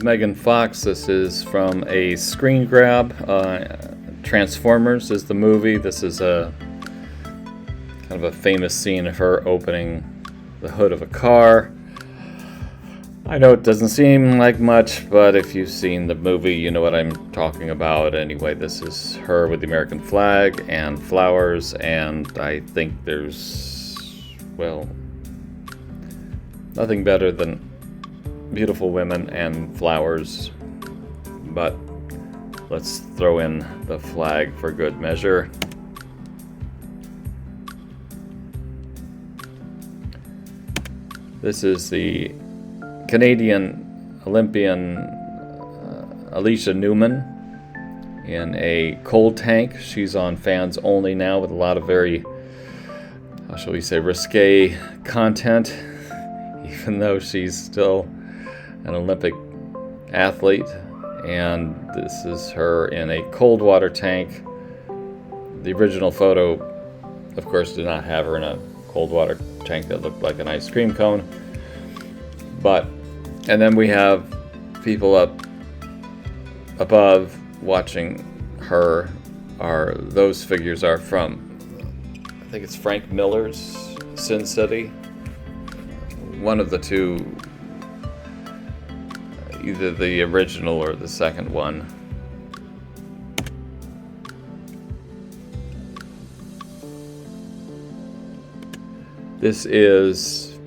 is Megan Fox. This is from a screen grab. Transformers is the movie. This is a kind of a famous scene of her opening the hood of a car. I know it doesn't seem like much, but if you've seen the movie, you know what I'm talking about. Anyway, this is her with the American flag and flowers, and I think there's, well, nothing better than beautiful women and flowers, but let's throw in the flag for good measure. This is the Canadian Olympian Alicia Newman in a cold tank. She's on Fans Only now with a lot of very, how shall we say, risque content, even though she's still an Olympic athlete. And this is her in a cold water tank. The original photo, of course, did not have her in a cold water tank that looked like an ice cream cone. But, and then we have people up above watching her. Those figures are from, I think it's Frank Miller's Sin City. One of the two, either the original or the second one. This is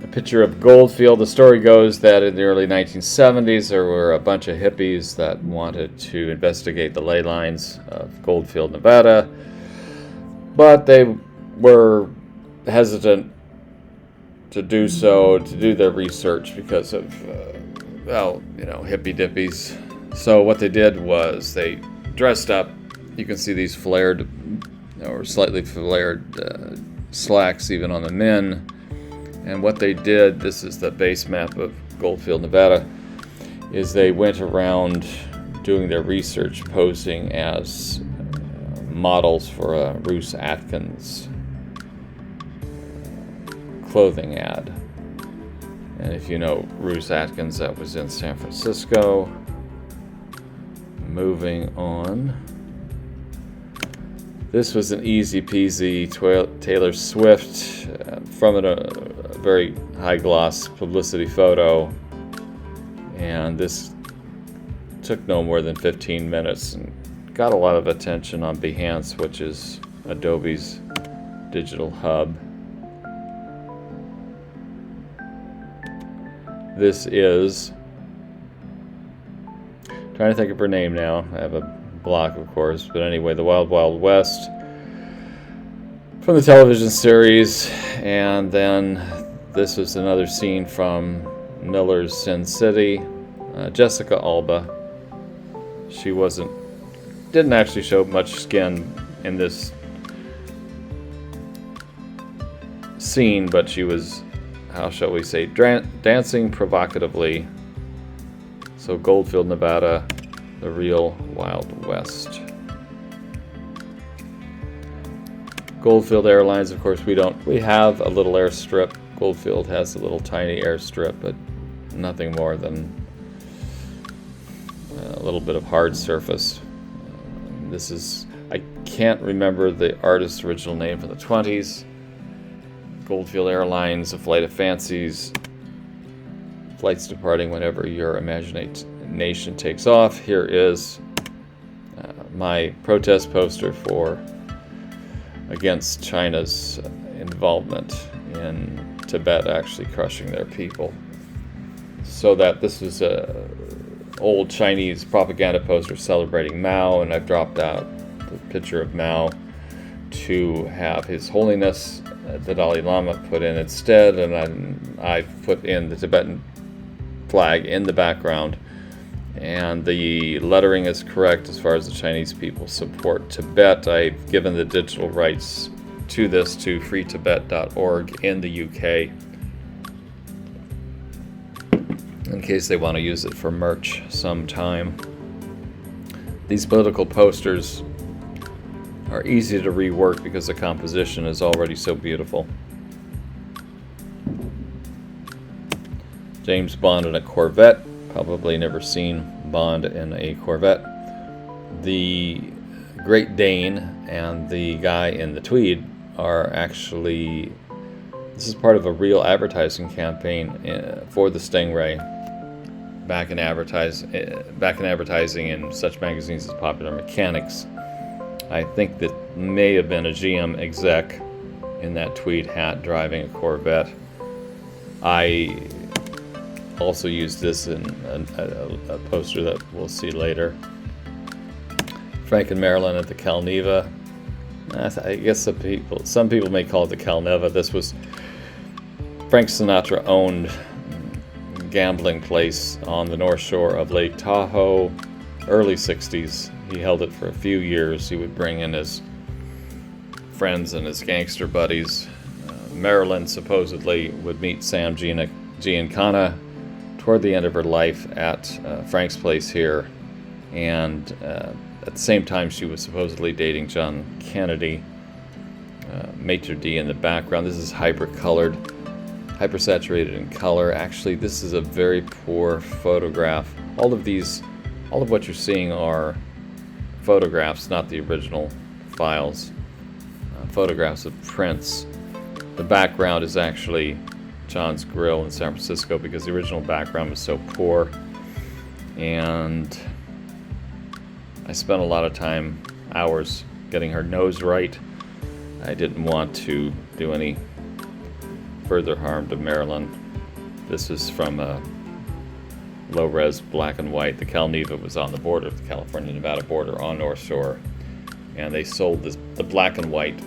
a picture of Goldfield. The story goes that in the early 1970s there were a bunch of hippies that wanted to investigate the ley lines of Goldfield, Nevada, but they were hesitant to do so, to do their research because of, hippie dippies. So what they did was they dressed up. You can see these flared or slightly flared slacks even on the men. And what they did, this is the base map of Goldfield, Nevada, is they went around doing their research, posing as models for a Roos Atkins clothing ad. And if you know Roos Atkins, that was in San Francisco. Moving on. This was an easy peasy Taylor Swift from a very high gloss publicity photo. And this took no more than 15 minutes and got a lot of attention on Behance, which is Adobe's digital hub. This is, trying to think of her name now. I have a block, of course, but anyway, the Wild Wild West from the television series. And then this was another scene from Miller's Sin City. Jessica Alba. She didn't actually show much skin in this scene, but she was, how shall we say, dancing provocatively. So Goldfield, Nevada, the real Wild West. Goldfield Airlines, of course, we have a little airstrip. Goldfield has a little tiny airstrip, but nothing more than a little bit of hard surface. This is, I can't remember the artist's original name from the 20s. Goldfield Airlines, A Flight of Fancies, flights departing whenever your imagination takes off. Here is my protest poster against China's involvement in Tibet actually crushing their people. So that this was a old Chinese propaganda poster celebrating Mao, and I've dropped out the picture of Mao to have His Holiness the Dalai Lama put in instead, and I've put in the Tibetan flag in the background, and the lettering is correct as far as the Chinese people support Tibet. I've given the digital rights to this to freetibet.org in the UK in case they want to use it for merch sometime. These political posters are easy to rework because the composition is already so beautiful. James Bond in a Corvette Probably never seen Bond in a Corvette. The Great Dane and the guy in the tweed are actually, this is part of a real advertising campaign for the Stingray back in advertising in such magazines as Popular Mechanics. I think that may have been a GM exec in that tweed hat driving a Corvette. I also used this in a poster that we'll see later. Frank and Marilyn at the Calneva. I guess some people may call it the Calneva. This was Frank Sinatra owned gambling place on the North Shore of Lake Tahoe, early 60s. He held it for a few years. He would bring in his friends and his gangster buddies. Marilyn supposedly would meet Sam Giancana toward the end of her life at Frank's place here, and at the same time she was supposedly dating John Kennedy. Maitre d' in the background. This is hypersaturated in color. Actually, this is a very poor photograph. All of what you're seeing are photographs, not the original files. Photographs of prints. The background is actually John's Grill in San Francisco because the original background was so poor. And I spent a lot of time, hours, getting her nose right. I didn't want to do any further harm to Marilyn. This is from a low-res black and white. The Calneva was on the border of the California-Nevada border on North Shore, and they sold the black and white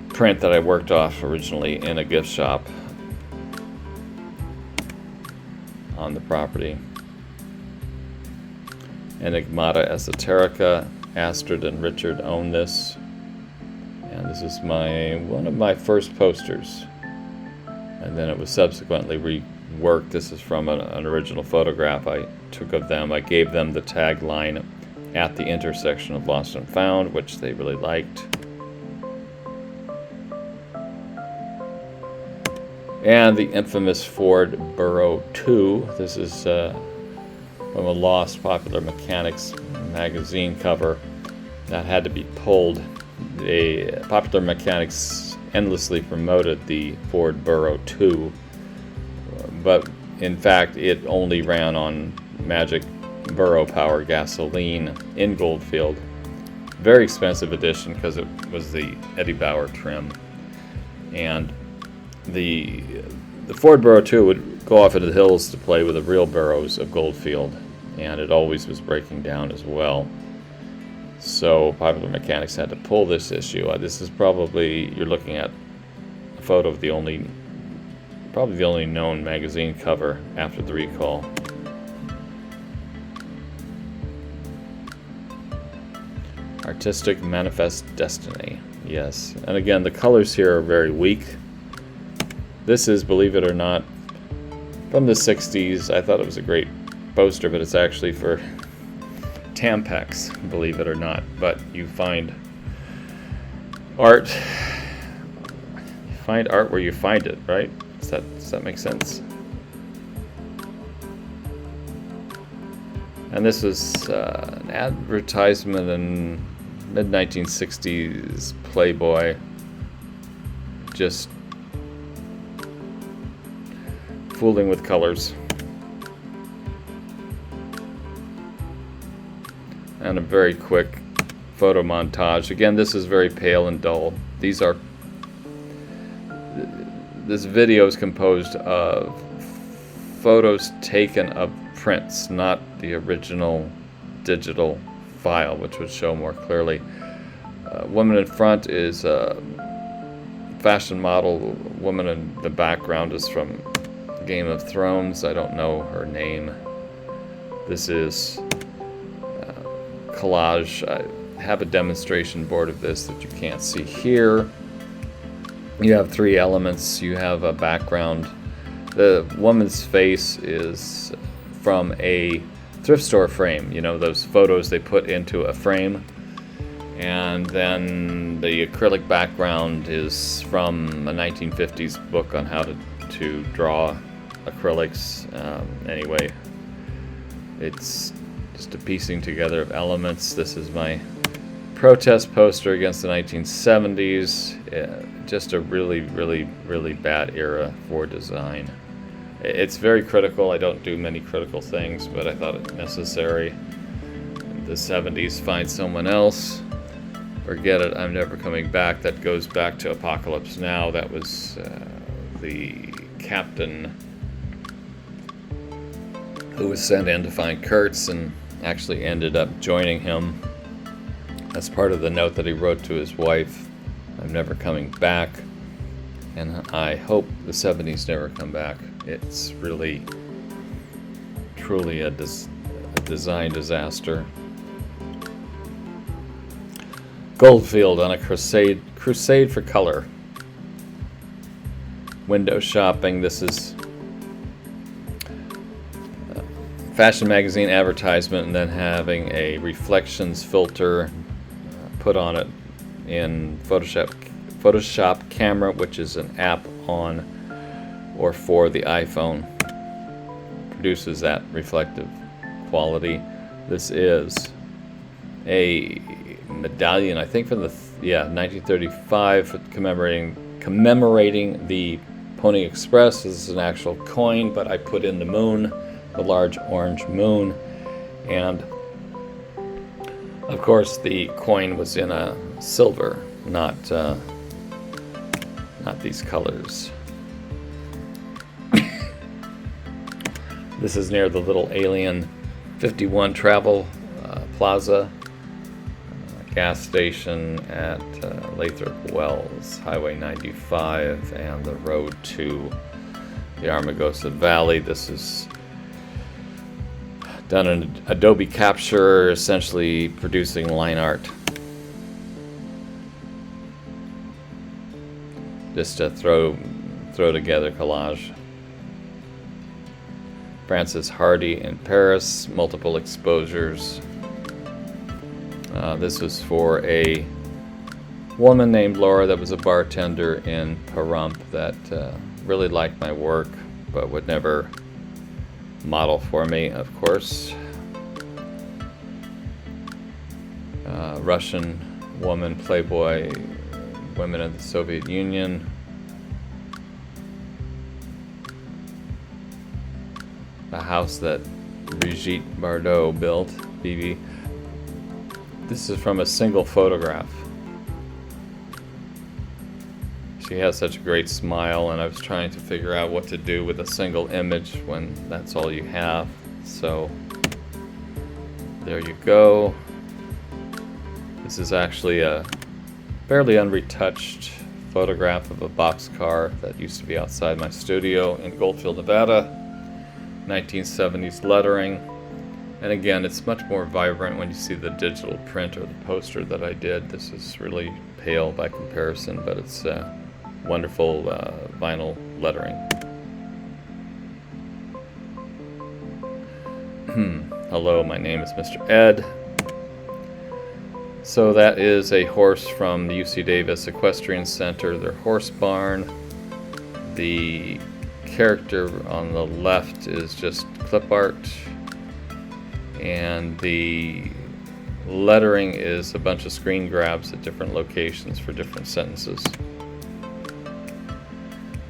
print that I worked off originally in a gift shop on the property. Enigmata Esoterica. Astrid and Richard own this, and this is one of my first posters, and then it was subsequently reworked. This is from an original photograph I took of them. I gave them the tagline, "At the intersection of lost and found," which they really liked. And the infamous Ford Burrow 2. This is from a lost Popular Mechanics magazine cover that had to be pulled. Popular Mechanics endlessly promoted the Ford Burrow 2, but in fact it only ran on Magic Burrow Power gasoline in Goldfield. Very expensive edition because it was the Eddie Bauer trim. And the Ford Burrow 2 would go off into the hills to play with the real Burrows of Goldfield, and it always was breaking down as well. So Popular Mechanics had to pull this issue. This is probably, you're looking at a photo of probably the only known magazine cover after the recall. Artistic Manifest Destiny. Yes, and again, the colors here are very weak. This is, believe it or not, from the 60s. I thought it was a great poster, but it's actually for Tampax, believe it or not. But you find art where you find it, right? Does that make sense? And this was an advertisement in mid-1960s Playboy, just fooling with colors. And a very quick photo montage. Again, this is very pale and dull. This video is composed of photos taken of prints, not the original digital file, which would show more clearly. Woman in front is a fashion model. Woman in the background is from Game of Thrones. I don't know her name. This is collage. I have a demonstration board of this that you can't see here. You have three elements. You have a background. The woman's face is from a thrift store frame. You know, those photos they put into a frame. And then the acrylic background is from a 1950s book on how to draw acrylics. Anyway, It's just a piecing together of elements. This is my protest poster against the 1970s. Just a really, really, really bad era for design. It's very critical. I don't do many critical things, but I thought it necessary. The 70s, find someone else. Forget it, I'm never coming back. That goes back to Apocalypse Now. That was the captain who was sent in to find Kurtz and actually ended up joining him. That's part of the note that he wrote to his wife. I'm never coming back. And I hope the 70s never come back. It's really, truly a design disaster. Goldfield on a crusade for color. Window shopping. This is a fashion magazine advertisement, and then having a reflections filter put on it in Photoshop Camera, which is an app on or for the iPhone. Produces that reflective quality. This is a medallion, I think from the 1935, commemorating the Pony Express. This is an actual coin, but I put in the moon, the large orange moon, and of course the coin was in a silver, not these colors. This is near the little Alien 51 Travel Plaza gas station at Lathrop Wells, Highway 95, and the road to the Armagosa Valley. This is done in Adobe Capture, essentially producing line art. Just a throw together collage. Francis Hardy in Paris, multiple exposures. This was for a woman named Laura that was a bartender in Pahrump that really liked my work, but would never model for me, of course. Russian woman, Playboy, women in the Soviet Union. A house that Brigitte Bardot built, BB. This is from a single photograph. She has such a great smile, and I was trying to figure out what to do with a single image when that's all you have. So there you go. This is actually a fairly unretouched photograph of a boxcar that used to be outside my studio in Goldfield, Nevada. 1970s lettering. And again, it's much more vibrant when you see the digital print or the poster that I did. This is really pale by comparison, but it's wonderful vinyl lettering. Hello, my name is Mr. Ed. So that is a horse from the UC Davis Equestrian Center, their horse barn. The character on the left is just clip art, and the lettering is a bunch of screen grabs at different locations for different sentences.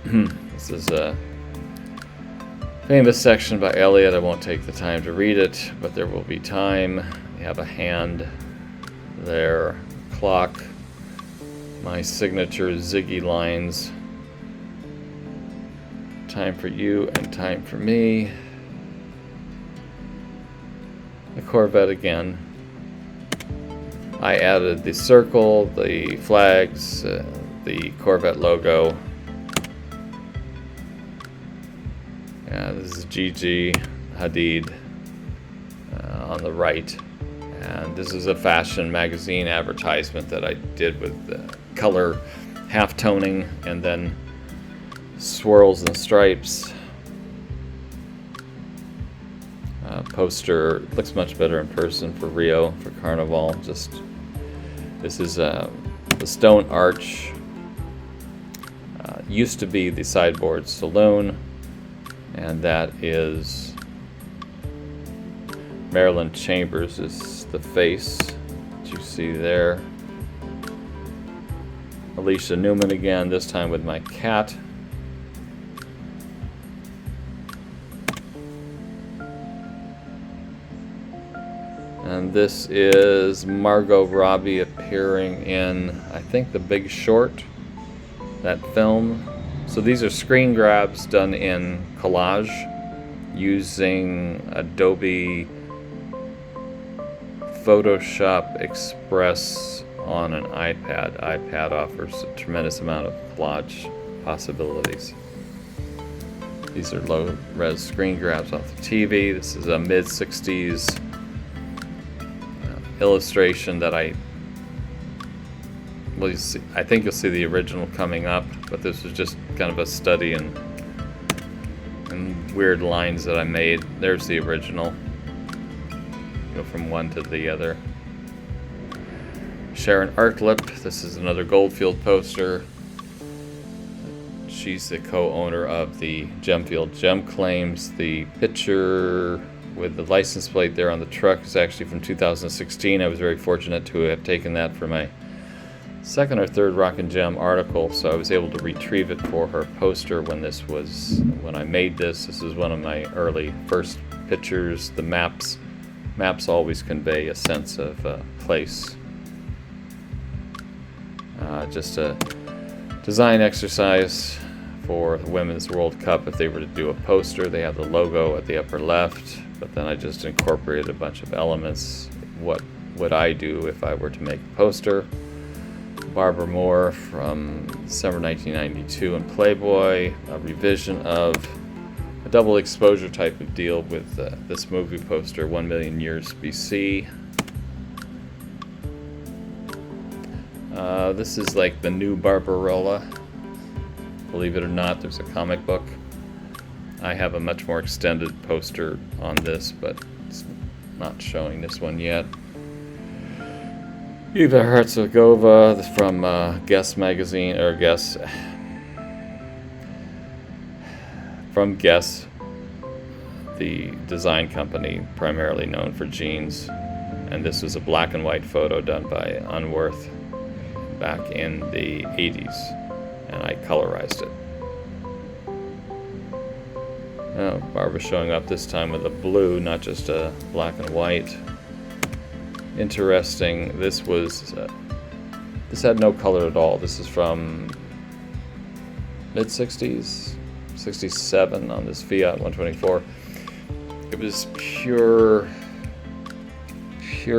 This is a famous section by Eliot. I won't take the time to read it, but there will be time. You have a hand there, clock, my signature Ziggy lines. Time for you and time for me. The Corvette again. I added the circle, the flags, the Corvette logo. This is Gigi Hadid on the right. And this is a fashion magazine advertisement that I did with color half-toning and then swirls and stripes. Poster looks much better in person for Rio, for Carnival. This is the Stone Arch. Used to be the Sideboard Saloon, and that is Marilyn Chambers is the face that you see there. Alicia Newman again, this time with my cat. And this is Margot Robbie appearing in, I think, The Big Short, that film. So these are screen grabs done in collage using Adobe Photoshop Express on an iPad. iPad offers a tremendous amount of collage possibilities. These are low-res screen grabs off the TV. This is a mid-60s illustration that I think you'll see the original coming up, but this was just kind of a study in weird lines that I made. There's the original. Go from one to the other. Sharon Artlip, this is another Goldfield poster. She's the co-owner of the Gemfield Gem Claims. The picture with the license plate there on the truck is actually from 2016. I was very fortunate to have taken that for my second or third Rock and Gem article, so I was able to retrieve it for her poster when I made this. This is one of my early first pictures. The maps always convey a sense of place. Just a design exercise for the Women's World Cup. If they were to do a poster, they have the logo at the upper left, but then I just incorporated a bunch of elements. What would I do if I were to make a poster? Barbara Moore from December 1992 in Playboy, a revision of a double exposure type of deal with this movie poster, 1 Million Years BC. This is like the new Barbarella. Believe it or not, there's a comic book. I have a much more extended poster on this, but it's not showing this one yet. Eva Herzegovina from Guess magazine, or Guess, from Guess, the design company primarily known for jeans. And this was a black and white photo done by Unworth back in the 80s, and I colorized it. Oh, Barbara showing up this time with a blue, not just a black and white. Interesting. This had no color at all. This is from mid-60s, 67 on this Fiat 124. It was pure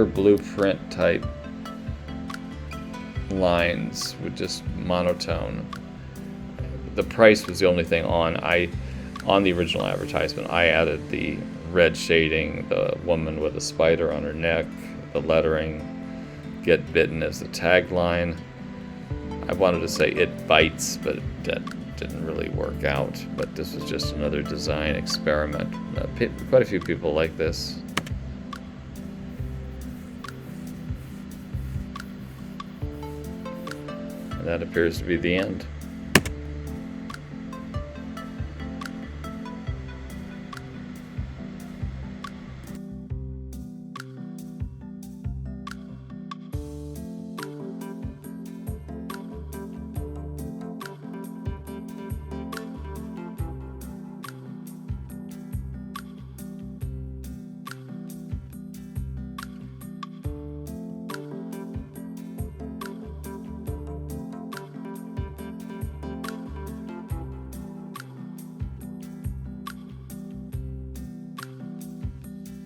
blueprint type lines with just monotone. The price was the only thing on the original advertisement. I added the red shading, the woman with a spider on her neck, the lettering, "Get bitten" as the tagline. I wanted to say "It bites," but that didn't really work out. But this was just another design experiment. Quite a few people like this. And that appears to be the end.